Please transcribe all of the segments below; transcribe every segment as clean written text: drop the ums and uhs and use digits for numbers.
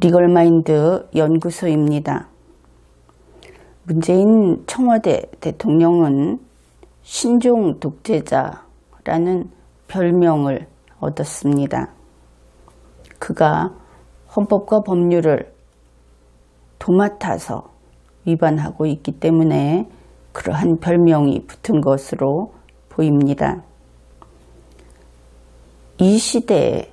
리걸마인드 연구소입니다. 문재인 청와대 대통령은 신종 독재자라는 별명을 얻었습니다. 그가 헌법과 법률을 도맡아서 위반하고 있기 때문에 그러한 별명이 붙은 것으로 보입니다. 이 시대에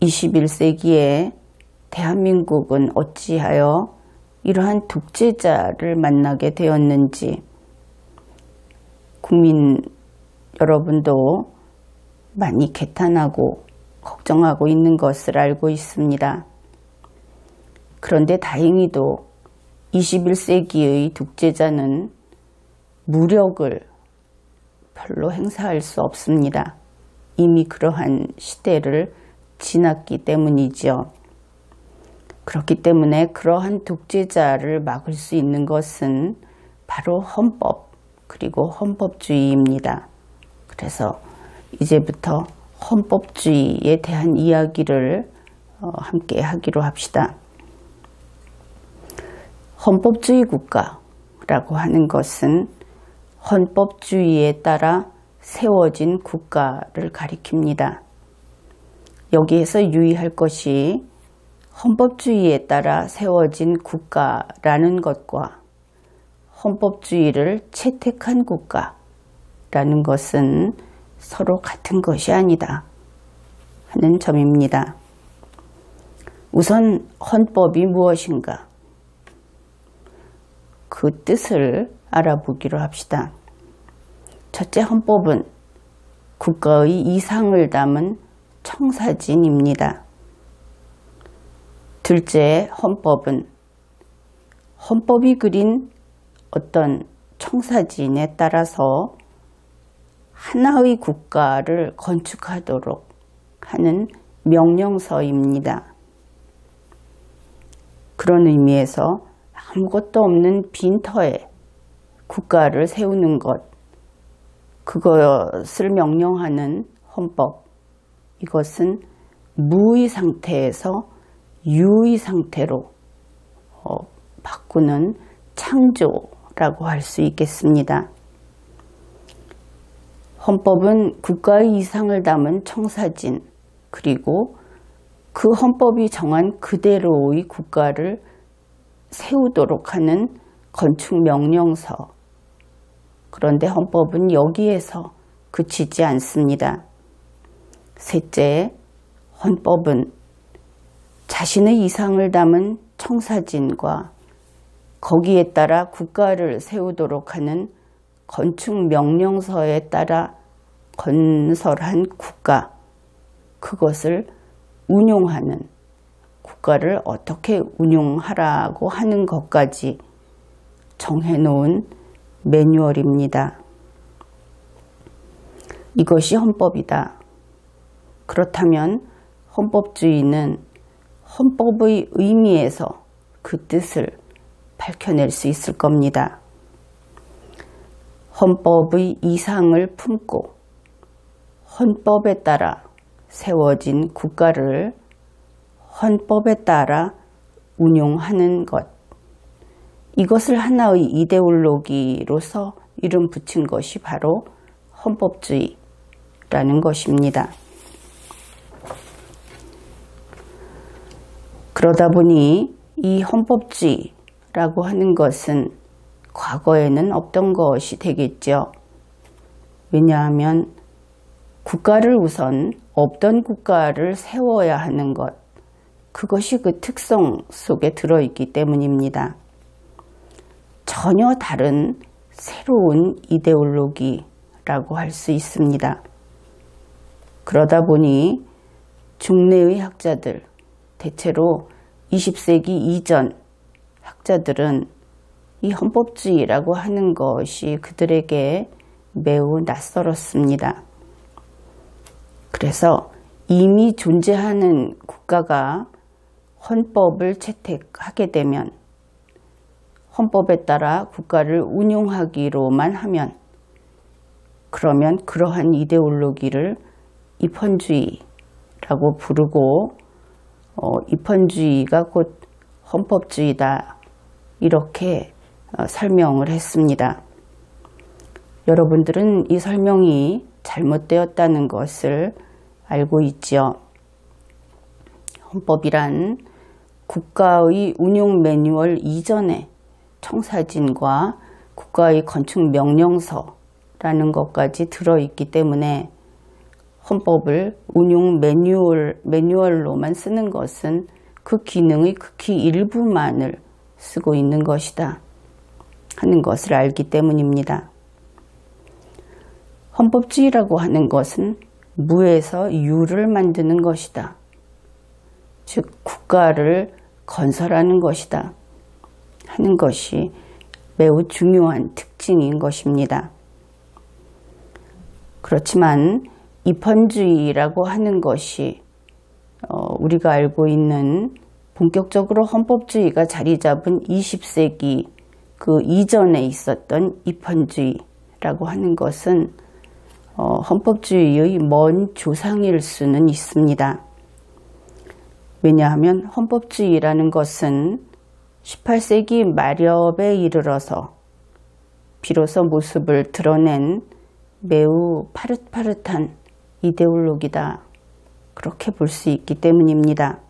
21세기에 대한민국은 어찌하여 이러한 독재자를 만나게 되었는지 국민 여러분도 많이 개탄하고 걱정하고 있는 것을 알고 있습니다. 그런데 다행히도 21세기의 독재자는 무력을 별로 행사할 수 없습니다. 이미 그러한 시대를 지났기 때문이죠. 그렇기 때문에 그러한 독재자를 막을 수 있는 것은 바로 헌법 그리고 헌법주의입니다. 그래서 이제부터 헌법주의에 대한 이야기를 함께 하기로 합시다. 헌법주의 국가라고 하는 것은 헌법주의에 따라 세워진 국가를 가리킵니다. 여기에서 유의할 것이 헌법주의에 따라 세워진 국가라는 것과 헌법주의를 채택한 국가라는 것은 서로 같은 것이 아니다 하는 점입니다. 우선 헌법이 무엇인가? 그 뜻을 알아보기로 합시다. 첫째, 헌법은 국가의 이상을 담은 청사진입니다. 둘째, 헌법이 그린 어떤 청사진에 따라서 하나의 국가를 건축하도록 하는 명령서입니다. 그런 의미에서 아무것도 없는 빈터에 국가를 세우는 것, 그것을 명령하는 헌법, 이것은 무의 상태에서 유의 상태로 바꾸는 창조라고 할 수 있겠습니다. 헌법은 국가의 이상을 담은 청사진, 그리고 그 헌법이 정한 그대로의 국가를 세우도록 하는 건축명령서. 그런데 헌법은 여기에서 그치지 않습니다. 셋째, 헌법은 자신의 이상을 담은 청사진과 거기에 따라 국가를 세우도록 하는 건축명령서에 따라 건설한 국가, 그것을 운용하는, 국가를 어떻게 운용하라고 하는 것까지 정해놓은 매뉴얼입니다. 이것이 헌법이다. 그렇다면 헌법주의는 헌법의 의미에서 그 뜻을 밝혀낼 수 있을 겁니다. 헌법의 이상을 품고 헌법에 따라 세워진 국가를 헌법에 따라 운용하는 것, 이것을 하나의 이데올로기로서 이름 붙인 것이 바로 헌법주의라는 것입니다. 그러다 보니 이 헌법주의라고 하는 것은 과거에는 없던 것이 되겠죠. 왜냐하면 국가를 우선 없던 국가를 세워야 하는 것, 그것이 그 특성 속에 들어있기 때문입니다. 전혀 다른 새로운 이데올로기라고 할 수 있습니다. 그러다 보니 중내의 학자들, 대체로 20세기 이전 학자들은 이 헌법주의라고 하는 것이 그들에게 매우 낯설었습니다. 그래서 이미 존재하는 국가가 헌법을 채택하게 되면 헌법에 따라 국가를 운용하기로만 하면 그러면 그러한 이데올로기를 입헌주의라고 부르고 입헌주의가 곧 헌법주의다 이렇게 설명을 했습니다. 여러분들은 이 설명이 잘못되었다는 것을 알고 있지요. 헌법이란 국가의 운용 매뉴얼 이전에 청사진과 국가의 건축 명령서라는 것까지 들어있기 때문에 헌법을 운용 매뉴얼로만 쓰는 것은 그 기능의 극히 일부만을 쓰고 있는 것이다 하는 것을 알기 때문입니다. 헌법주의라고 하는 것은 무에서 유를 만드는 것이다. 즉 국가를 건설하는 것이다 하는 것이 매우 중요한 특징인 것입니다. 그렇지만 입헌주의라고 하는 것이 우리가 알고 있는 본격적으로 헌법주의가 자리 잡은 20세기 그 이전에 있었던 입헌주의라고 하는 것은 헌법주의의 먼 조상일 수는 있습니다. 왜냐하면 헌법주의라는 것은 18세기 말엽에 이르러서 비로소 모습을 드러낸 매우 파릇파릇한 이데올로기다. 그렇게 볼 수 있기 때문입니다.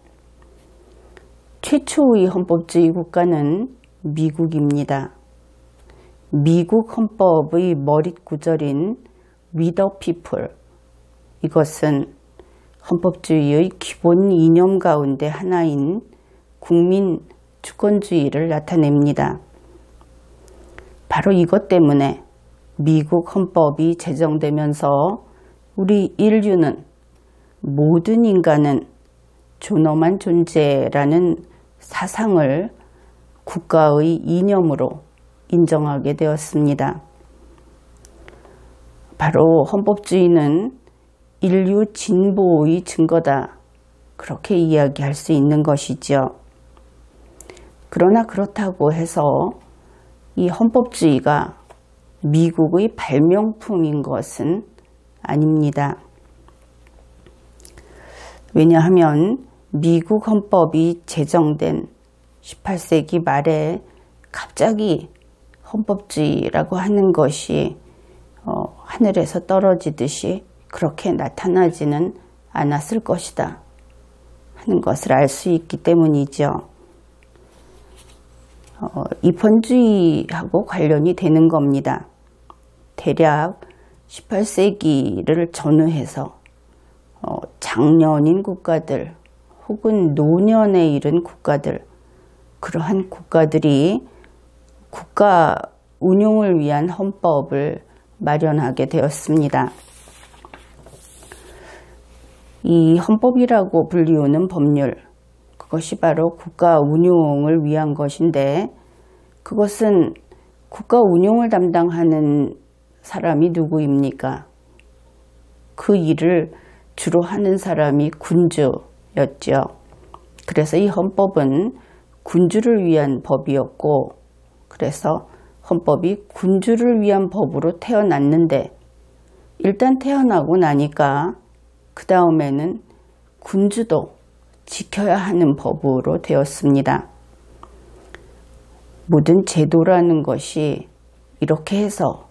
최초의 헌법주의 국가는 미국입니다. 미국 헌법의 머릿 구절인 We the people, 이것은 헌법주의의 기본 이념 가운데 하나인 국민 주권주의를 나타냅니다. 바로 이것 때문에 미국 헌법이 제정되면서 우리 인류는 모든 인간은 존엄한 존재라는 사상을 국가의 이념으로 인정하게 되었습니다. 바로 헌법주의는 인류 진보의 증거다. 그렇게 이야기할 수 있는 것이죠. 그러나 그렇다고 해서 이 헌법주의가 미국의 발명품인 것은 아닙니다. 왜냐하면 미국 헌법이 제정된 18세기 말에 갑자기 헌법주의라고 하는 것이 하늘에서 떨어지듯이 그렇게 나타나지는 않았을 것이다 하는 것을 알 수 있기 때문이죠. 입헌주의하고 관련이 되는 겁니다. 대략 18세기를 전후해서 장년인 국가들 혹은 노년에 이른 국가들, 그러한 국가들이 국가 운용을 위한 헌법을 마련하게 되었습니다. 이 헌법이라고 불리우는 법률, 그것이 바로 국가 운용을 위한 것인데, 그것은 국가 운용을 담당하는 사람이 누구입니까? 그 일을 주로 하는 사람이 군주였죠. 그래서 이 헌법은 군주를 위한 법이었고, 그래서 헌법이 군주를 위한 법으로 태어났는데, 일단 태어나고 나니까 그 다음에는 군주도 지켜야 하는 법으로 되었습니다. 모든 제도라는 것이 이렇게 해서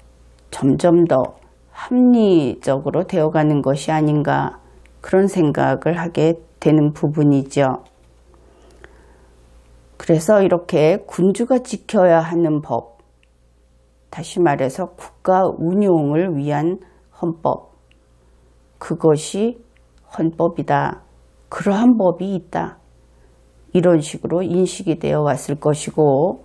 점점 더 합리적으로 되어가는 것이 아닌가, 그런 생각을 하게 되는 부분이죠. 그래서 이렇게 군주가 지켜야 하는 법, 다시 말해서 국가 운용을 위한 헌법, 그것이 헌법이다. 그러한 법이 있다. 이런 식으로 인식이 되어 왔을 것이고,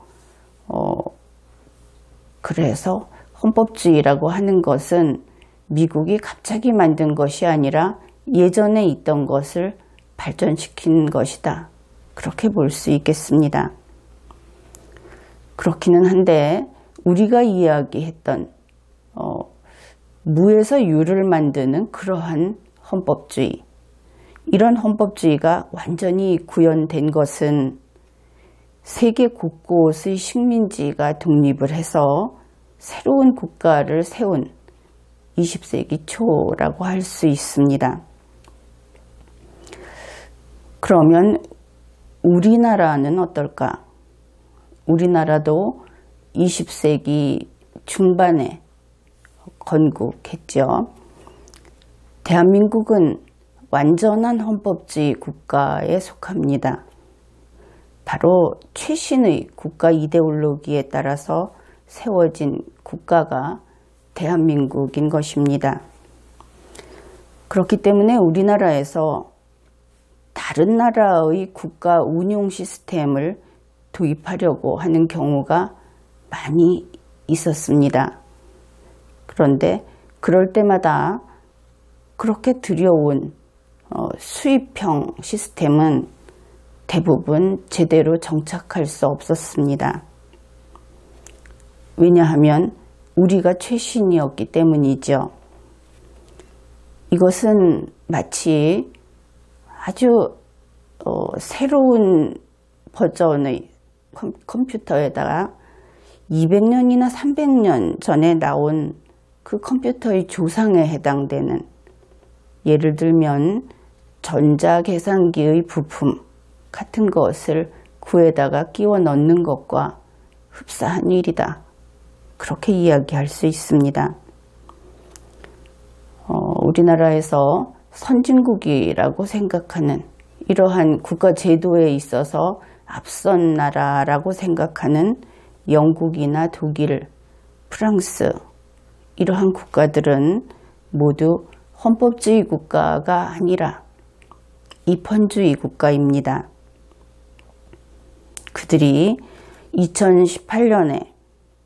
그래서 헌법주의라고 하는 것은 미국이 갑자기 만든 것이 아니라 예전에 있던 것을 발전시킨 것이다. 그렇게 볼 수 있겠습니다. 그렇기는 한데 우리가 이야기했던 무에서 유를 만드는 그러한 헌법주의, 이런 헌법주의가 완전히 구현된 것은 세계 곳곳의 식민지가 독립을 해서 새로운 국가를 세운 20세기 초라고 할 수 있습니다. 그러면 우리나라는 어떨까? 우리나라도 20세기 중반에 건국했죠. 대한민국은 완전한 헌법주의 국가에 속합니다. 바로 최신의 국가 이데올로기에 따라서 세워진 국가가 대한민국인 것입니다. 그렇기 때문에 우리나라에서 다른 나라의 국가 운용 시스템을 도입하려고 하는 경우가 많이 있었습니다. 그런데 그럴 때마다 그렇게 들여온 수입형 시스템은 대부분 제대로 정착할 수 없었습니다. 왜냐하면 우리가 최신이었기 때문이죠. 이것은 마치 아주 새로운 버전의 컴퓨터에다가 200년이나 300년 전에 나온 그 컴퓨터의 조상에 해당되는, 예를 들면 전자계산기의 부품 같은 것을 구에다가 끼워 넣는 것과 흡사한 일이다. 그렇게 이야기할 수 있습니다. 우리나라에서 선진국이라고 생각하는, 이러한 국가 제도에 있어서 앞선 나라라고 생각하는 영국이나 독일, 프랑스, 이러한 국가들은 모두 헌법주의 국가가 아니라 입헌주의 국가입니다. 그들이 2018년에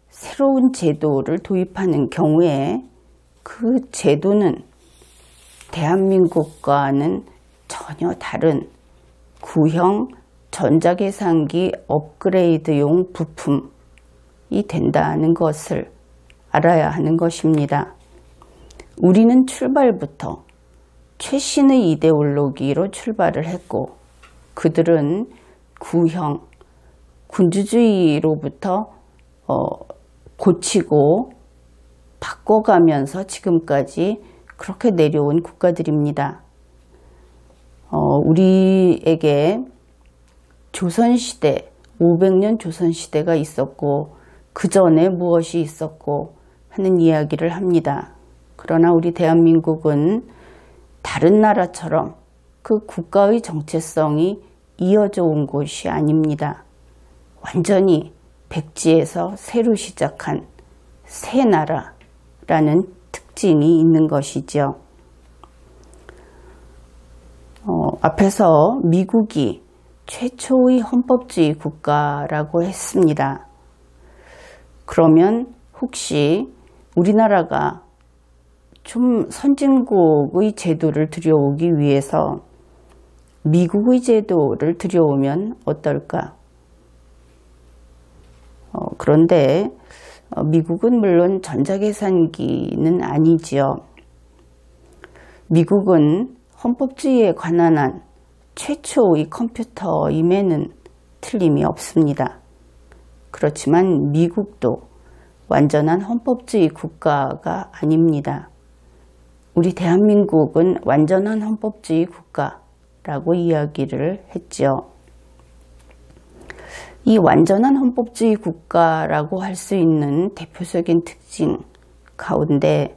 새로운 제도를 도입하는 경우에 그 제도는 대한민국과는 전혀 다른 구형 전자계산기 업그레이드용 부품이 된다는 것을 알아야 하는 것입니다. 우리는 출발부터 최신의 이데올로기로 출발을 했고, 그들은 구형 군주주의로부터 고치고 바꿔가면서 지금까지 그렇게 내려온 국가들입니다. 우리에게 조선시대, 500년 조선시대가 있었고 그 전에 무엇이 있었고 하는 이야기를 합니다. 그러나 우리 대한민국은 다른 나라처럼 그 국가의 정체성이 이어져 온 곳이 아닙니다. 완전히 백지에서 새로 시작한 새 나라라는 특징이 있는 것이죠. 앞에서 미국이 최초의 헌법주의 국가라고 했습니다. 그러면 혹시 우리나라가 좀 선진국의 제도를 들여오기 위해서 미국의 제도를 들여오면 어떨까? 그런데 미국은 물론 전자계산기는 아니지요. 미국은 헌법주의에 관한 한 최초의 컴퓨터임에는 틀림이 없습니다. 그렇지만 미국도 완전한 헌법주의 국가가 아닙니다. 우리 대한민국은 완전한 헌법주의 국가라고 이야기를 했죠. 이 완전한 헌법주의 국가라고 할 수 있는 대표적인 특징 가운데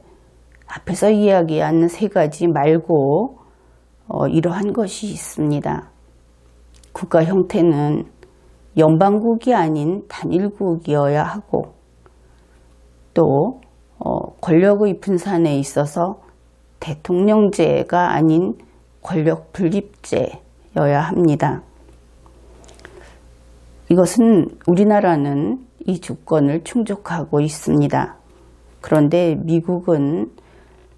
앞에서 이야기한 세 가지 말고 이러한 것이 있습니다. 국가 형태는 연방국이 아닌 단일국이어야 하고, 또 권력의 분산에 있어서 대통령제가 아닌 권력 분립제여야 합니다. 이것은 우리나라는 이 조건을 충족하고 있습니다. 그런데 미국은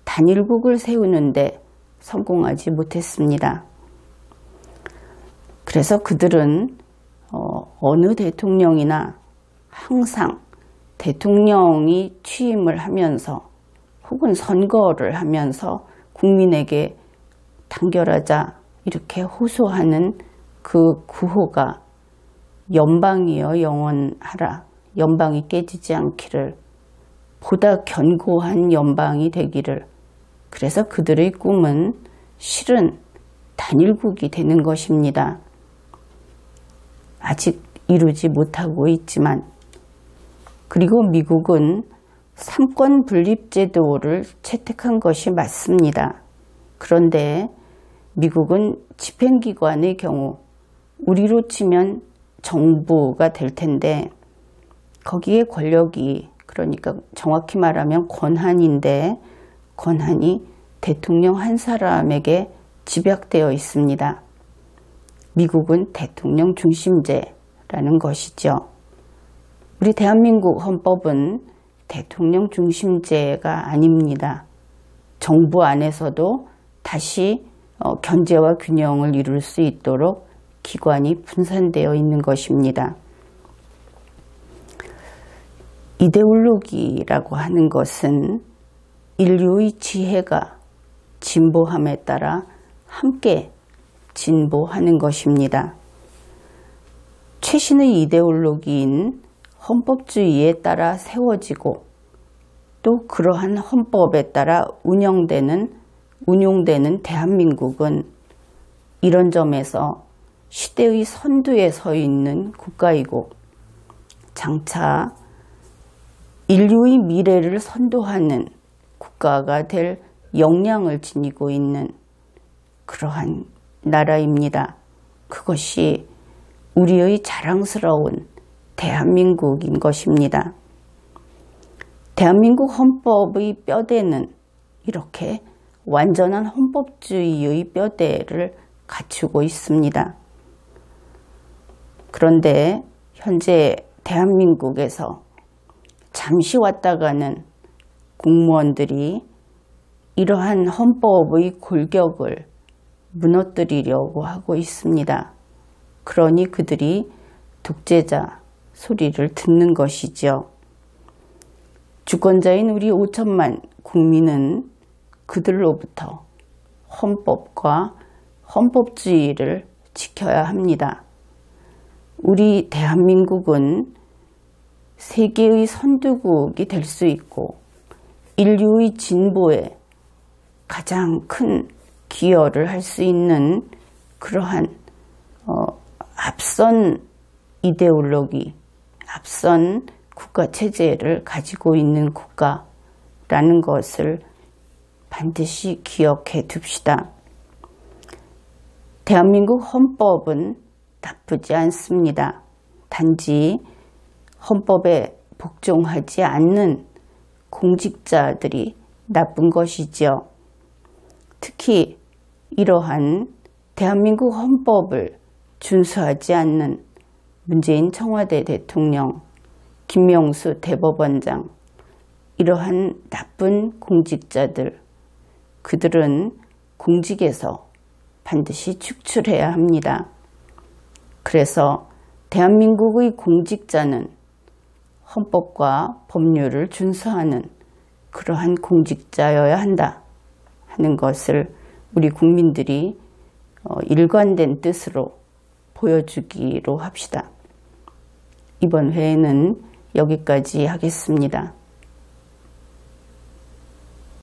단일국을 세우는데 성공하지 못했습니다. 그래서 그들은 어느 대통령이나 항상 대통령이 취임을 하면서 혹은 선거를 하면서 국민에게 단결하자 이렇게 호소하는 그 구호가 연방이여 영원하라, 연방이 깨지지 않기를, 보다 견고한 연방이 되기를. 그래서 그들의 꿈은 실은 단일국이 되는 것입니다. 아직 이루지 못하고 있지만, 그리고 미국은 삼권 분립 제도를 채택한 것이 맞습니다. 그런데 미국은 집행기관의 경우 우리로 치면 정부가 될 텐데, 거기에 권력이, 그러니까 정확히 말하면 권한인데, 권한이 대통령 한 사람에게 집약되어 있습니다. 미국은 대통령 중심제라는 것이죠. 우리 대한민국 헌법은 대통령 중심제가 아닙니다. 정부 안에서도 다시 견제와 균형을 이룰 수 있도록 기관이 분산되어 있는 것입니다. 이데올로기라고 하는 것은 인류의 지혜가 진보함에 따라 함께 진보하는 것입니다. 최신의 이데올로기인 헌법주의에 따라 세워지고 또 그러한 헌법에 따라 운용되는 대한민국은 이런 점에서 시대의 선두에 서 있는 국가이고, 장차 인류의 미래를 선도하는 국가가 될 역량을 지니고 있는 그러한 나라입니다. 그것이 우리의 자랑스러운 대한민국인 것입니다. 대한민국 헌법의 뼈대는 이렇게 완전한 헌법주의의 뼈대를 갖추고 있습니다. 그런데 현재 대한민국에서 잠시 왔다가는 공무원들이 이러한 헌법의 골격을 무너뜨리려고 하고 있습니다. 그러니 그들이 독재자 소리를 듣는 것이죠. 주권자인 우리 5천만 국민은 그들로부터 헌법과 헌법주의를 지켜야 합니다. 우리 대한민국은 세계의 선두국이 될 수 있고 인류의 진보에 가장 큰 기여를 할 수 있는 그러한 앞선 이데올로기, 앞선 국가체제를 가지고 있는 국가라는 것을 반드시 기억해 둡시다. 대한민국 헌법은 나쁘지 않습니다. 단지 헌법에 복종하지 않는 공직자들이 나쁜 것이지요. 특히 이러한 대한민국 헌법을 준수하지 않는 문재인 청와대 대통령, 김명수 대법원장, 이러한 나쁜 공직자들, 그들은 공직에서 반드시 축출해야 합니다. 그래서 대한민국의 공직자는 헌법과 법률을 준수하는 그러한 공직자여야 한다 하는 것을 우리 국민들이 일관된 뜻으로 보여주기로 합시다. 이번 회에는 여기까지 하겠습니다.